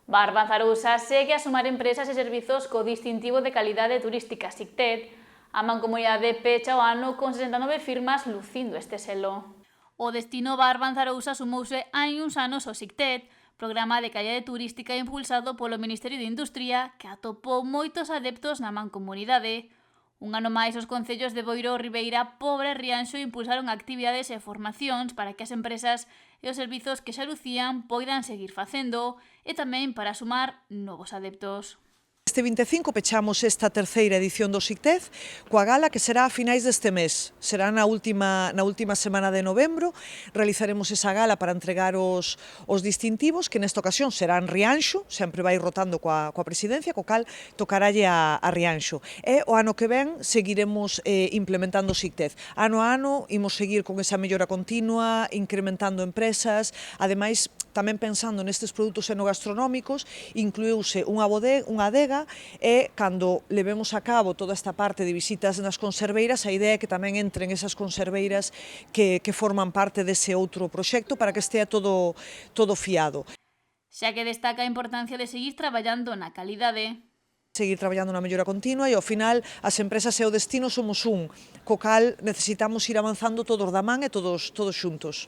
Barban Zarousa segue a sumar empresas e servizos co distintivo de calidade turística SICTED. A Mancomunidade pecha o ano con 69 firmas lucindo este selo. O destino Barban Zarousa sumouse hai uns anos ao SICTED, programa de calidade turística impulsado polo Ministerio de Industria, que atopou moitos adeptos na Mancomunidade. Un ano máis, os concellos de Boiro, Ribeira, Pobre e Rianxo impulsaron actividades e formacións para que as empresas e os servizos que xa lucían poidan seguir facendo e tamén para sumar novos adeptos. Este 25 pechamos esta terceira edición do SICTED coa gala que será a finais deste mes. Será na última semana de novembro. Realizaremos esa gala para entregar os distintivos, que nesta ocasión serán Rianxo, sempre vai rotando coa presidencia, co cal tocaralle a Rianxo. E o ano que ven seguiremos implementando o SICTED. Ano a ano imos seguir con esa mellora continua, incrementando empresas, ademais tamén pensando nestes produtos enogastronómicos, incluíuse unha adega e cando levemos a cabo toda esta parte de visitas nas conserveiras, a idea é que tamén entren esas conserveiras que forman parte dese outro proxecto para que estea todo fiado. Xa que destaca a importancia de seguir traballando na calidade. Seguir traballando na mellora continua e ao final as empresas e o destino somos un, co cal necesitamos ir avanzando todos da man e todos xuntos.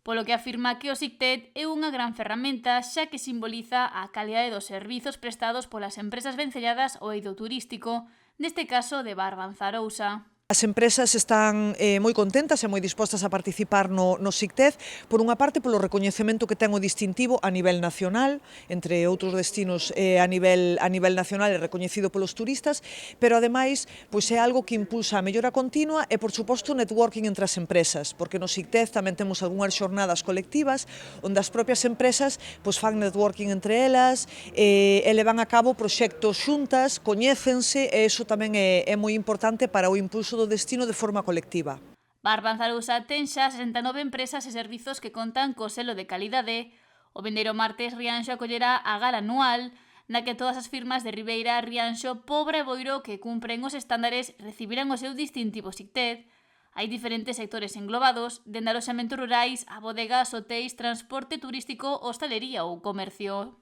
Polo que afirma que o SICTED é unha gran ferramenta xa que simboliza a calidade dos servizos prestados polas empresas vencelladas ao eido turístico, neste caso de Barban Zarousa. As empresas están moi contentas e moi dispostas a participar no SICTED, por unha parte polo recoñecemento que ten o distintivo a nivel nacional, entre outros destinos a nivel nacional e recoñecido polos turistas, pero ademais pois é algo que impulsa a mellora continua e, por suposto, o networking entre as empresas, porque no SICTED tamén temos algunhas xornadas colectivas onde as propias empresas pois fan networking entre elas e levan a cabo proxectos xuntas, coñécense e iso tamén é moi importante para o impulso do destino de forma colectiva. Barban Zarousa ten xa 69 empresas e servizos que contan co selo de calidade. O vindeiro martes Rianxo acollerá a gala anual na que todas as firmas de Ribeira, Rianxo, Pobre e Boiro que cumpren os estándares recibirán o seu distintivo SICTED. Hai diferentes sectores englobados, dende alojamentos rurais a bodegas, hotéis, transporte turístico, hostalería ou comercio.